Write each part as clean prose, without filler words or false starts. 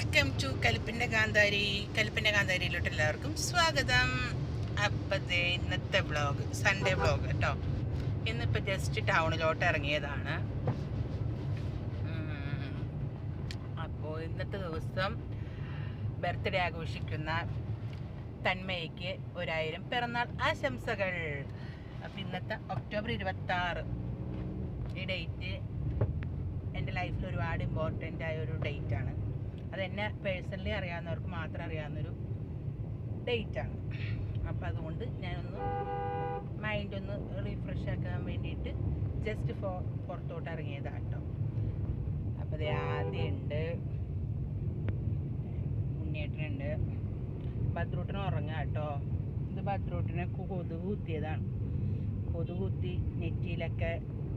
Welcome to കലിപ്പിൻ്റെ കാന്താരിയിലോട്ട് എല്ലാവർക്കും സ്വാഗതം. അപ്പത്തെ ഇന്നത്തെ വ്ളോഗ് സൺഡേ വ്ളോഗ് കേട്ടോ. ഇന്നിപ്പോൾ ജസ്റ്റ് ടൗണിലോട്ട് ഇറങ്ങിയതാണ്. അപ്പോൾ ഇന്നത്തെ ദിവസം ബർത്ത്ഡേ ആഘോഷിക്കുന്ന തന്മയ്ക്ക് 1000 പിറന്നാൾ ആശംസകൾ. അപ്പോൾ ഇന്നത്തെ ഒക്ടോബർ 26 ഈ ഡേറ്റ് എൻ്റെ ലൈഫിൽ ഒരുപാട് ഇമ്പോർട്ടൻ്റ് ആയ ഒരു ഡേറ്റാണ്. അതെന്നെ പേഴ്സണലി അറിയാവുന്നവർക്ക് മാത്രം അറിയാവുന്നൊരു ഡേറ്റാണ്. അപ്പോൾ അതുകൊണ്ട് ഞാനൊന്ന് മൈൻഡൊന്ന് റീഫ്രഷ് ആക്കാൻ വേണ്ടിയിട്ട് ജസ്റ്റ് പുറത്തോട്ട് ഇറങ്ങിയതാണ് കേട്ടോ. അപ്പോൾ അത് ആദ്യമുണ്ട്, ഉണ്ണിയേട്ടനുണ്ട്, ബദ്രൂട്ടിന് ഉറങ്ങുക കേട്ടോ. ഇത് ബദ്രൂട്ടിനെ കൊതുക് കുത്തിയതാണ്. കൊതുക് കുത്തി നെറ്റിയിലൊക്കെ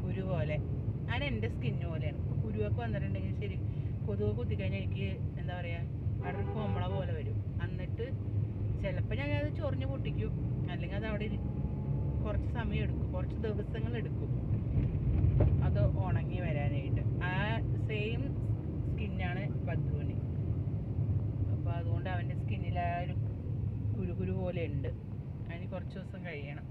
കുരു പോലെ, അങ്ങനെ എൻ്റെ സ്കിന്ന് പോലെയാണ്. കുരുവൊക്കെ വന്നിട്ടുണ്ടെങ്കിൽ ശരി, കൊതുക് കുത്തിക്കഴിഞ്ഞാൽ എനിക്ക് എന്താ പറയുക, അവിടെ ഒരു കോമള പോലെ വരും. എന്നിട്ട് ചിലപ്പോൾ ഞാനത് ചൊറിഞ്ഞ് പൊട്ടിക്കും, അല്ലെങ്കിൽ അത് അവിടെ കുറച്ച് സമയം എടുക്കും, കുറച്ച് ദിവസങ്ങളെടുക്കും അത് ഉണങ്ങി വരാനായിട്ട്. ആ സെയിം സ്കിന്നാണ് ബദ്രുവിന്. അപ്പോൾ അതുകൊണ്ട് അവൻ്റെ സ്കിന്നിൽ ആ ഒരു കുരു പോലെ ഉണ്ട്. അതിന് കുറച്ച് ദിവസം കഴിയണം.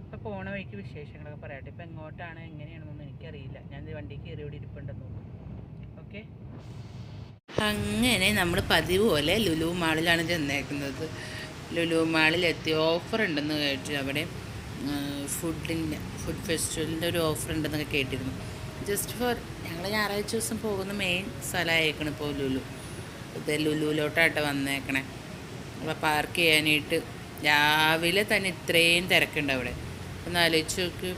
അപ്പോൾ പോണ വഴിക്ക് വിശേഷങ്ങളൊക്കെ പറയട്ടെ. ഇപ്പം എങ്ങോട്ടാണ് എങ്ങനെയാണെന്നൊന്നും എനിക്കറിയില്ല. ഞാൻ വണ്ടി കയറി ഇവിടെ ഇരിപ്പുണ്ടെന്ന് തോന്നുന്നു. ഓക്കെ, അങ്ങനെ നമ്മൾ പതിവ് പോലെ ലുലു മാളിലാണ് ചെന്നേക്കുന്നത്. ലുലു മാളിലെത്തി ഓഫർ ഉണ്ടെന്ന് കേട്ടു. അവിടെ ഫുഡ് ഫെസ്റ്റിവലിൻ്റെ ഒരു ഓഫർ ഉണ്ടെന്നൊക്കെ കേട്ടിരുന്നു. ജസ്റ്റ് ഫോർ ഞങ്ങൾ ഞായറാഴ്ച ദിവസം പോകുന്ന മെയിൻ സ്ഥലമായേക്കണം ഇപ്പോൾ ലുലു. ഇത് ലുലുവിലോട്ടാട്ടോ വന്നേക്കണേ. അപ്പോൾ പാർക്ക് ചെയ്യാനായിട്ട് രാവിലെ തന്നെ ഇത്രയും തിരക്കുണ്ട് അവിടെ. ഒന്ന് ആലോചിച്ച് നോക്ക്,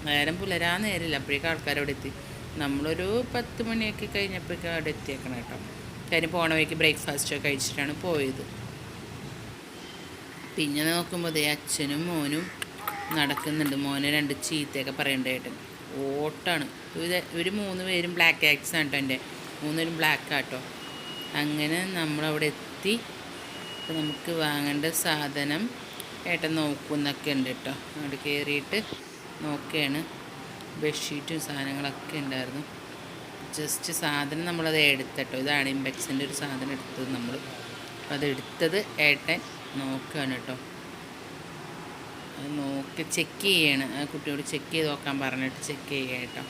നേരം പുലരാൻ നേരമില്ല, അപ്പോഴേക്കും ആൾക്കാരവിടെ എത്തി. നമ്മളൊരു 10 മണിയൊക്കെ കഴിഞ്ഞപ്പോഴേക്കും അവിടെ എത്തിയേക്കണം കേട്ടോ. കാര്യം പോണ വഴിക്ക് ബ്രേക്ക്ഫാസ്റ്റൊക്കെ കഴിച്ചിട്ടാണ് പോയത്. പിന്നെ നോക്കുമ്പോൾ ദേ അച്ഛനും മോനും നടക്കുന്നുണ്ട്. മോനെ 2 ചീത്തയൊക്കെ പറയണ്ടായിട്ട് ഓട്ടാണ്. ഇവർ 3 പേരും ബ്ലാക്ക് ആക്സ് ആണ് കേട്ടോ. എൻ്റെ 3 പേരും ബ്ലാക്ക് ആട്ടോ. അങ്ങനെ നമ്മളവിടെ എത്തി. അപ്പോൾ നമുക്ക് വാങ്ങേണ്ട സാധനം ഏട്ടൻ നോക്കുന്നൊക്കെ ഉണ്ട് കേട്ടോ. അവിടെ കയറിയിട്ട് നോക്കുകയാണ്. ബെഡ്ഷീറ്റും സാധനങ്ങളൊക്കെ ഉണ്ടായിരുന്നു. ജസ്റ്റ് സാധനം നമ്മളത് എടുത്തട്ടോ. ഇതാണ് ഇമ്പെക്സിൻ്റെ ഒരു സാധനം എടുത്തത് നമ്മൾ. അപ്പോൾ അതെടുത്തത് ഏട്ടൻ നോക്കുകയാണ് കേട്ടോ. അത് നോക്കി ചെക്ക് ചെയ്യാണ്. ആ കുട്ടിയോട് ചെക്ക് ചെയ്ത് നോക്കാൻ പറഞ്ഞിട്ട് ചെക്ക് ചെയ്യുക കേട്ടോ.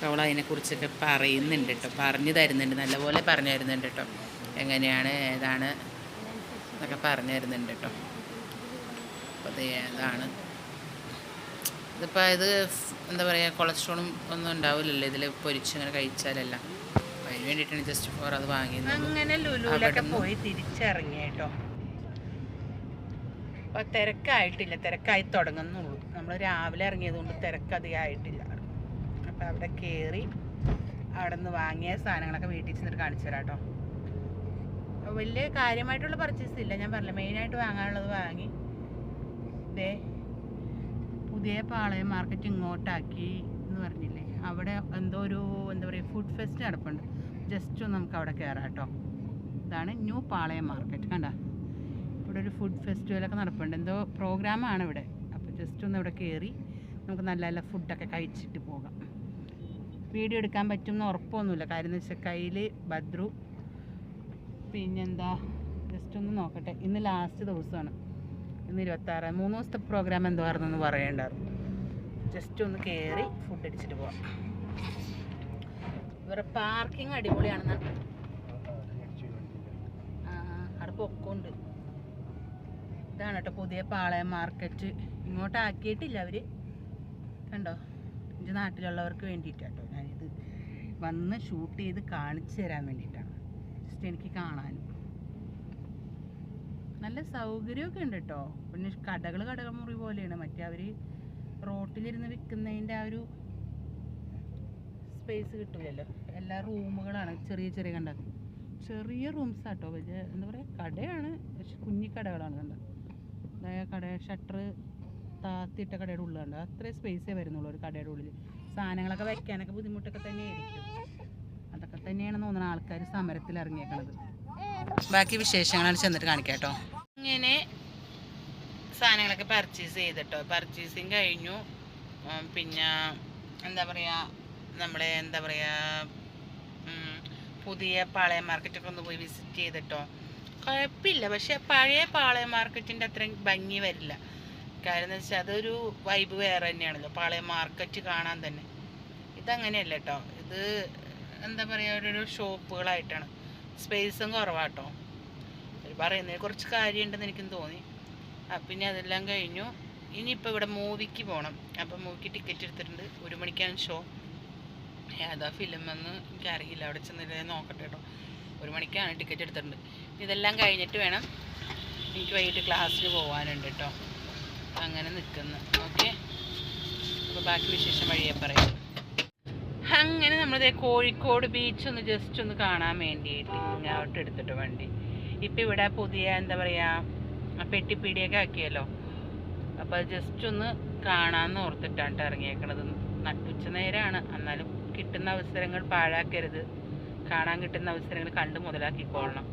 അവൾ അതിനെക്കുറിച്ചൊക്കെ പറയുന്നുണ്ട് കേട്ടോ, പറഞ്ഞു തരുന്നുണ്ട്, നല്ലപോലെ പറഞ്ഞു തരുന്നുണ്ട് കേട്ടോ. എങ്ങനെയാണ് ഏതാണ് എന്നൊക്കെ പറഞ്ഞു തരുന്നുണ്ട് കേട്ടോ. അപ്പോൾ അത് ഏതാണ് ഇതിപ്പോൾ ഇത് എന്താ പറയുക, കൊളസ്ട്രോളും ഒന്നും ഉണ്ടാവില്ലല്ലോ ഇതിൽ പൊരിച്ചിങ്ങനെ കഴിച്ചാലല്ല. അപ്പോൾ അതിന് വേണ്ടിയിട്ടാണ് ജസ്റ്റ് ഫോർ അത് വാങ്ങിയത്. അങ്ങനെ ലുലുവിലൊക്കെ പോയി തിരിച്ചിറങ്ങി കേട്ടോ. അപ്പോൾ തിരക്കായിട്ടില്ല, തിരക്കായി തുടങ്ങുന്നുള്ളൂ. നമ്മൾ രാവിലെ ഇറങ്ങിയത് കൊണ്ട് തിരക്കധികമായിട്ടില്ല. അപ്പോൾ അവിടെ കയറി അവിടെ നിന്ന് വാങ്ങിയ സാധനങ്ങളൊക്കെ വീട്ടിൽ ചെന്നിട്ട് കാണിച്ചു തരാം കേട്ടോ. വലിയ കാര്യമായിട്ടുള്ള പർച്ചേസ് ഇല്ല, ഞാൻ പറഞ്ഞില്ല, മെയിനായിട്ട് വാങ്ങാനുള്ളത് വാങ്ങി. ഇതേ പുതിയ പാളയം മാർക്കറ്റ് ഇങ്ങോട്ടാക്കി എന്ന് പറഞ്ഞില്ലേ, അവിടെ എന്തോ ഒരു എന്താ പറയുക ഫുഡ് ഫെസ്റ്റ് നടപ്പുണ്ട്. ജസ്റ്റ് ഒന്ന് നമുക്ക് അവിടെ കയറാം കേട്ടോ. ഇതാണ് ന്യൂ പാളയം മാർക്കറ്റ്. കണ്ട, ഇവിടെ ഒരു ഫുഡ് ഫെസ്റ്റിവലൊക്കെ നടപ്പുണ്ട്, എന്തോ പ്രോഗ്രാമാണ് ഇവിടെ. അപ്പോൾ ജസ്റ്റ് ഒന്ന് ഇവിടെ കയറി നമുക്ക് നല്ല നല്ല ഫുഡൊക്കെ കഴിച്ചിട്ട് പോകാം. വീഡിയോ എടുക്കാൻ പറ്റുമെന്ന് ഉറപ്പൊന്നുമില്ല, കാര്യം എന്ന് വെച്ചാൽ കയ്യിൽ ബദ്രു. പിന്നെന്താ, ജസ്റ്റ് ഒന്ന് നോക്കട്ടെ. ഇന്ന് ലാസ്റ്റ് ദിവസമാണ്, ഇന്ന് 26. 3 ദിവസത്തെ പ്രോഗ്രാം എന്തോ ആയിരുന്നെന്ന് പറയണ്ടായിരുന്നു. ജസ്റ്റ് ഒന്ന് കയറി ഫുഡ് അടിച്ചിട്ട് പോവാം. ഇവരുടെ പാർക്കിംഗ് അടിപൊളിയാണെന്ന്. അവിടെ പൊക്കമുണ്ട്. ഇതാണ് കേട്ടോ പുതിയ പാളയം മാർക്കറ്റ്. ഇങ്ങോട്ടാക്കിയിട്ടില്ല അവർ, കണ്ടോ. എൻ്റെ നാട്ടിലുള്ളവർക്ക് വേണ്ടിയിട്ടാട്ടോ ഞാനിത് വന്ന് ഷൂട്ട് ചെയ്ത് കാണിച്ചു തരാൻ വേണ്ടിയിട്ടാണ്. ജസ്റ്റ് എനിക്ക് കാണാനും നല്ല സൗകര്യമൊക്കെ ഉണ്ട് കേട്ടോ. പിന്നെ കടമുറി പോലെയാണ്. മറ്റേ അവർ റോട്ടിലിരുന്ന് വിൽക്കുന്നതിൻ്റെ ആ ഒരു സ്പേസ് കിട്ടില്ലല്ലോ. എല്ലാ റൂമുകളാണ്, ചെറിയ ചെറിയ കണ്ട ചെറിയ റൂംസ് ആട്ടോ. വലിയ എന്താ പറയുക കടയാണ്, പക്ഷെ കുഞ്ഞിക്കടകളാണ്. കണ്ട കട ഷട്ടർ താത്തിയിട്ട കടയുടെ ഉള്ളിൽ കണ്ട അത്രയും സ്പേസേ വരുന്നുള്ളൂ ഒരു കടയുടെ ഉള്ളിൽ. സാധനങ്ങളൊക്കെ വയ്ക്കാനൊക്കെ ബുദ്ധിമുട്ടൊക്കെ തന്നെയായിരിക്കും. അതൊക്കെ തന്നെയാണെന്ന് തോന്നുന്നു ആൾക്കാർ സമരത്തിൽ ഇറങ്ങിയേക്കണത്. ബാക്കി വിശേഷങ്ങളാണ് ചെന്നിട്ട് കാണിക്കാം കേട്ടോ. ഇങ്ങനെ സാധനങ്ങളൊക്കെ പർച്ചേസ് ചെയ്തിട്ടോ. പർച്ചേസിങ് കഴിഞ്ഞു. പിന്നെ എന്താ പറയുക, നമ്മളെ എന്താ പറയുക പുതിയ പാളയം മാർക്കറ്റൊക്കെ ഒന്ന് പോയി വിസിറ്റ് ചെയ്തിട്ടോ. കുഴപ്പമില്ല, പക്ഷെ പഴയ പാളയം മാർക്കറ്റിൻ്റെ അത്രയും ഭംഗി വരില്ല. കാര്യം എന്ന് വെച്ചാൽ അതൊരു വൈബ് വേറെ തന്നെയാണല്ലോ പാളയം മാർക്കറ്റ് കാണാൻ തന്നെ. ഇതങ്ങനെയല്ല കേട്ടോ, ഇത് എന്താ പറയുക ഓരോരോ ഷോപ്പുകളായിട്ടാണ്, സ്പേസും കുറവാട്ടോ. പറയുന്നതിന് കുറച്ച് കാര്യമുണ്ടെന്ന് എനിക്കും തോന്നി. പിന്നെ അതെല്ലാം കഴിഞ്ഞു. ഇനിയിപ്പോൾ ഇവിടെ മൂവിക്ക് പോകണം. അപ്പം മൂവിക്ക് ടിക്കറ്റ് എടുത്തിട്ടുണ്ട്. 1 മണിക്കാണ് ഷോ. ഏതാ ഫിലിം എന്ന് എനിക്കറിയില്ല, അവിടെ ചെന്നിട്ട് നോക്കട്ടെ കേട്ടോ. 1 മണിക്കാണ് ടിക്കറ്റ് എടുത്തിട്ടുണ്ട്. ഇതെല്ലാം കഴിഞ്ഞിട്ട് വേണം എനിക്ക് വൈകിട്ട് ക്ലാസ്സിന് പോകാനുണ്ട് കേട്ടോ. അങ്ങനെ നിൽക്കുന്നു. ഓക്കെ, അപ്പോൾ ബാക്കി വിശേഷം വഴിയെ പറയാം. അങ്ങനെ നമ്മളിതേ കോഴിക്കോട് ബീച്ച് ഒന്ന് ജസ്റ്റ് ഒന്ന് കാണാൻ വേണ്ടിയിട്ട് ഇങ്ങോട്ട് എടുത്തിട്ട് വണ്ടി. ഇപ്പം ഇവിടെ പുതിയ എന്താ പറയുക പെട്ടിപ്പീടിയൊക്കെ ആക്കിയല്ലോ. അപ്പോൾ അത് ജസ്റ്റ് ഒന്ന് കാണാമെന്ന് ഓർത്തിട്ടാണ് ഇറങ്ങിയേക്കണത്. നട്ടുച്ച നേരമാണ്, എന്നാലും കിട്ടുന്ന അവസരങ്ങൾ പാഴാക്കരുത്. കാണാൻ കിട്ടുന്ന അവസരങ്ങൾ കണ്ട് മുതലാക്കിക്കൊള്ളണം.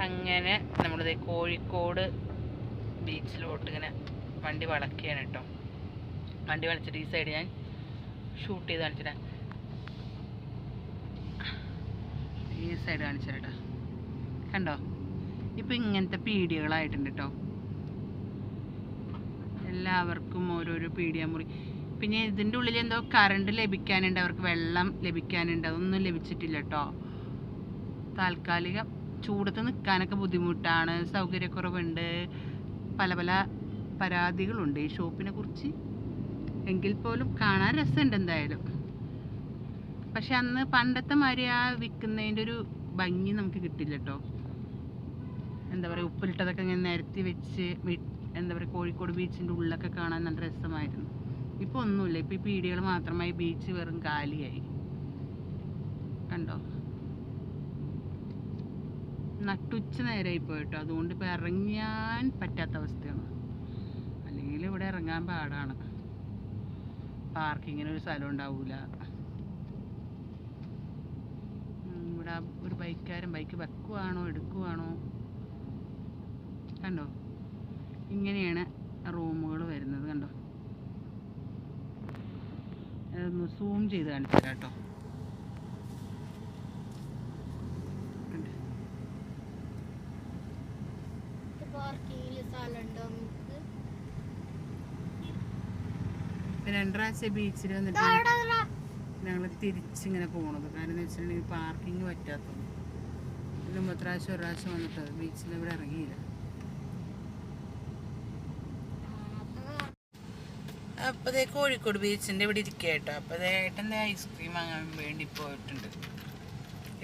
അങ്ങനെ നമ്മളിത് കോഴിക്കോട് ബീച്ചിലോട്ട് ഇങ്ങനെ വണ്ടി വളക്കുകയാണ് കേട്ടോ. വണ്ടി വളച്ചിട്ട് ഈ സൈഡ് ഞാൻ ഷൂട്ട് ചെയ്ത് കാണിച്ചിട്ടാ, ഈ സൈഡ് കാണിച്ചിട്ടാ. കണ്ടോ, ഇപ്പം ഇങ്ങനത്തെ പീടികകളായിട്ടുണ്ട് കേട്ടോ. എല്ലാവർക്കും ഓരോരോ പീടിക മുറി. പിന്നെ ഇതിൻ്റെ ഉള്ളിൽ എന്തോ കറണ്ട് ലഭിക്കാനുണ്ട്, അവർക്ക് വെള്ളം ലഭിക്കാനുണ്ട്. അതൊന്നും ലഭിച്ചിട്ടില്ല കേട്ടോ. താൽക്കാലികം ചൂടത്ത് നിൽക്കാനൊക്കെ ബുദ്ധിമുട്ടാണ്, സൗകര്യക്കുറവുണ്ട്, പല പല പരാതികളുണ്ട് ഈ ഷോപ്പിനെ കുറിച്ച്. എങ്കിൽ പോലും കാണാൻ രസമുണ്ട് എന്തായാലും. പക്ഷെ അന്ന് പണ്ടത്തെ മാതിരി ആ വിൽക്കുന്നതിൻ്റെ ഒരു ഭംഗി നമുക്ക് കിട്ടില്ല കേട്ടോ. എന്താ പറയുക, ഉപ്പിലിട്ടതൊക്കെ ഇങ്ങനെ നിരത്തി വെച്ച് എന്താ പറയുക, കോഴിക്കോട് ബീച്ചിൻ്റെ ഉള്ളൊക്കെ കാണാൻ നല്ല രസമായിരുന്നു. ഇപ്പോൾ ഒന്നുമില്ല, ഇപ്പോൾ ഈ പീടികൾ മാത്രമായി ബീച്ച് വെറും കാലിയായി. കണ്ടോ, നട്ടുച്ച നേരമായി പോയിട്ടോ. അതുകൊണ്ട് ഇപ്പോൾ ഇറങ്ങാൻ പറ്റാത്ത അവസ്ഥയാണ്. അല്ലെങ്കിൽ ഇവിടെ ഇറങ്ങാൻ പാടാണ്, പാർക്കിങ്ങിന് ഒരു സ്ഥലം ഉണ്ടാവില്ല. ഇവിടെ ഒരു ബൈക്കുകാരൻ ബൈക്ക് വെക്കുവാണോ എടുക്കുവാണോ. കണ്ടോ, ഇങ്ങനെയാണ് റൂമുകൾ വരുന്നത്. കണ്ടോ, അതൊന്ന് സൂം ചെയ്ത് കാണിച്ചു തരാം കേട്ടോ. രണ്ട് പ്രാവശ്യം ബീച്ചിൽ വന്നിട്ട് ഞങ്ങൾ തിരിച്ചിങ്ങനെ പോണത്. കാരണം എന്ന് വെച്ചിട്ടുണ്ടെങ്കിൽ പാർക്കിങ് പറ്റാത്തത്. ഇതിന് ഒരു പ്രാവശ്യം വന്നിട്ട് ബീച്ചിൽ ഇവിടെ ഇറങ്ങിയില്ല. അപ്പോൾ അതേ കോഴിക്കോട് ബീച്ചിൻ്റെ ഇവിടെ ഇരിക്കുക കേട്ടോ. അപ്പോൾ അതേ ഏട്ടൻ്റെ ഐസ്ക്രീം വാങ്ങാൻ വേണ്ടി പോയിട്ടുണ്ട്.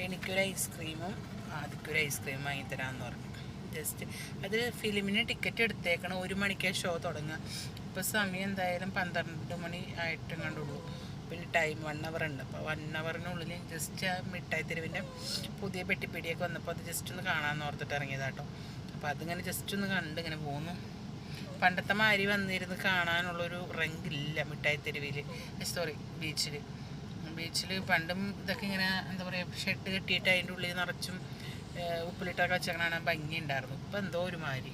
എനിക്കൊരു ഐസ്ക്രീമും ആദ്യക്കൊരു ഐസ്ക്രീം വാങ്ങിത്തരാമെന്ന് പറഞ്ഞു. ജസ്റ്റ് അത് ഫിലിമിന് ടിക്കറ്റ് എടുത്തേക്കണം. 1 മണിക്കാണ് ഷോ തുടങ്ങുക. ഇപ്പോൾ സമയം എന്തായാലും 12 മണി ആയിട്ട് കണ്ടുള്ളൂ. പിന്നെ ടൈം 1 അവർ ഉണ്ട്. അപ്പോൾ 1 അവറിനുള്ളിൽ ജസ്റ്റ് ആ മിഠായി തെരുവിൻ്റെ പുതിയ പെട്ടിപ്പിടിയൊക്കെ വന്നപ്പോൾ അത് ജസ്റ്റ് ഒന്ന് കാണാമെന്ന് ഓർത്തിട്ട് ഇറങ്ങിയതാട്ടോ. അപ്പോൾ അതിങ്ങനെ ജസ്റ്റ് ഒന്ന് കണ്ട് ഇങ്ങനെ പോന്നു. പണ്ടത്തെ മാതിരി വന്നിരുന്ന് കാണാനുള്ളൊരു റെങ്കില്ല മിഠായി തെരുവിൽ, സോറി ബീച്ചിൽ പണ്ടും ഇതൊക്കെ ഇങ്ങനെ എന്താ പറയുക ഷെഡ് കെട്ടിയിട്ട് അതിൻ്റെ ഉള്ളിൽ നിറച്ചും ഉപ്പിലിട്ടൊക്കെ വെച്ചാൽ ഭംഗി ഉണ്ടായിരുന്നു. ഇപ്പം എന്തോ ഒരു മാതിരി.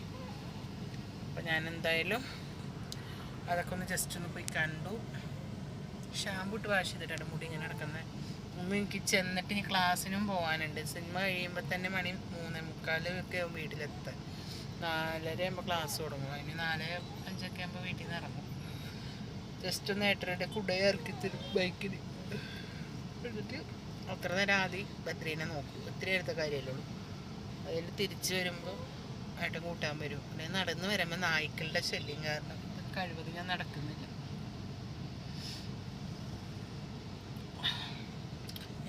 അപ്പം ഞാൻ എന്തായാലും അതൊക്കെ ഒന്ന് ജസ്റ്റ് ഒന്ന് പോയി കണ്ടു. ഷാമ്പു ഇട്ട് വാഷ് ചെയ്തിട്ടാണ് മുടി ഇങ്ങനെ നടക്കുന്നത്. മുമ്പ് എനിക്ക് ചെന്നിട്ട് ഇനി ക്ലാസ്സിനും പോകാനുണ്ട്. സിനിമ കഴിയുമ്പോൾ തന്നെ മണി 3:45 ഒക്കെ ആകും വീട്ടിലെത്താൻ. 4:30 ആകുമ്പോൾ ക്ലാസ് തുടങ്ങും. അതിന് 4:05 ആകുമ്പോൾ വീട്ടിൽ നിന്ന് ഇറങ്ങും. ജസ്റ്റ് ഒന്ന് ഏട്ടരുടെ കുടയെ ഇറക്കി തരും ബൈക്കിൽ. എന്നിട്ട് അത്ര നേരം ആദ്യം ബദ്രീനെ നോക്കും. ഒത്തിരി എടുത്ത കാര്യമല്ലേ ഉള്ളൂ. അതിൽ തിരിച്ച് വരുമ്പോൾ ഏട്ടൻ കൂട്ടാൻ വരും. പിന്നെ നടന്ന് വരുമ്പോൾ നായ്ക്കളുടെ ശല്യം കാരണം കഴിവത് ഞാൻ നടക്കുന്നില്ല.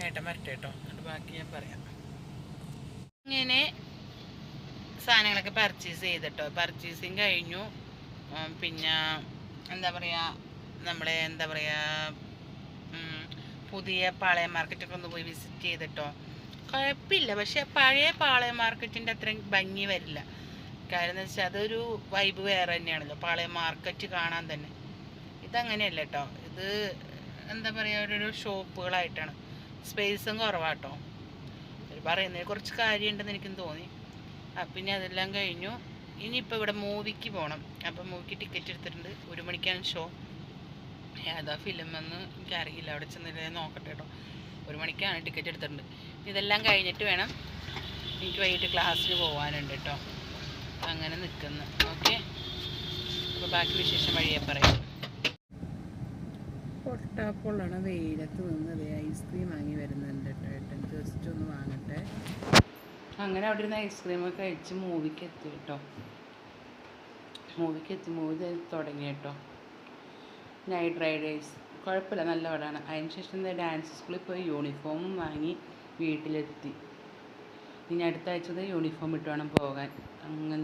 ഏട്ടൻ വരട്ടെ കേട്ടോ, എന്നിട്ട് ബാക്കി ഞാൻ പറയാം. ഇങ്ങനെ സാധനങ്ങളൊക്കെ പർച്ചേസ് ചെയ്തിട്ടോ. പർച്ചേസിങ് കഴിഞ്ഞു. പിന്നെ എന്താ പറയുക, നമ്മളെ എന്താ പറയുക പുതിയ പാളയം മാർക്കറ്റൊക്കെ ഒന്ന് പോയി വിസിറ്റ് ചെയ്തിട്ടോ. കുഴപ്പമില്ല, പക്ഷെ പഴയ പാളയം മാർക്കറ്റിൻ്റെ അത്രയും ഭംഗി വരില്ല. കാര്യം എന്ന് വെച്ചാൽ അതൊരു വൈബ് വേറെ തന്നെയാണല്ലോ പാളയം മാർക്കറ്റ് കാണാൻ തന്നെ. ഇതങ്ങനെയല്ല കേട്ടോ, ഇത് എന്താ പറയുക ഓരോരോ ഷോപ്പുകളായിട്ടാണ്, സ്പേസും കുറവാട്ടോ. പറയുന്നതിന് കുറച്ച് കാര്യമുണ്ടെന്ന് എനിക്കും തോന്നി. പിന്നെ അതെല്ലാം കഴിഞ്ഞു. ഇനിയിപ്പോൾ ഇവിടെ മൂവിക്ക് പോകണം. അപ്പം മൂവിക്ക് ടിക്കറ്റ് എടുത്തിട്ടുണ്ട്. 1 മണിക്കാണ് ഷോ. ഏതാ ഫിലിം എന്ന് എനിക്കറിയില്ല. അവിടെ ചെന്നിട്ട് നോക്കട്ടെ കേട്ടോ. 1 മണിക്കാണ് ടിക്കറ്റ് എടുത്തിട്ടുണ്ട്. ഇതെല്ലാം കഴിഞ്ഞിട്ട് വേണം എനിക്ക് വൈകിട്ട് ക്ലാസ്സിന് പോകാനുണ്ട് കേട്ടോ. അങ്ങനെ നിൽക്കുന്നു. ഓക്കെ, അപ്പോൾ ബാക്കി വിശേഷം വഴിയെ പറയാം. പൊട്ടാപ്പൊള്ളണ വെയിലത്ത് നിന്നത് ഐസ്ക്രീം വാങ്ങി വരുന്നുണ്ട് കേട്ടോ. ഏട്ടൻ ജസ്റ്റ് ഒന്ന് വാങ്ങട്ടെ. അങ്ങനെ അവിടെ ഇരുന്ന് ഐസ്ക്രീമൊക്കെ കഴിച്ച് മൂവിക്ക് എത്തി കേട്ടോ. മൂവി തുടങ്ങി കേട്ടോ. നൈറ്റ് റൈഡേഴ്സ് കുഴപ്പമില്ല, നല്ല പടമാണ്. അതിന് ശേഷം ഡാൻസ് സ്കൂളിൽ പോയി യൂണിഫോമും വാങ്ങി വീട്ടിലെത്തി. ഇനി അടുത്ത ആഴ്ച യൂണിഫോം ഇട്ട് വേണം പോകാൻ. അങ്ങനെ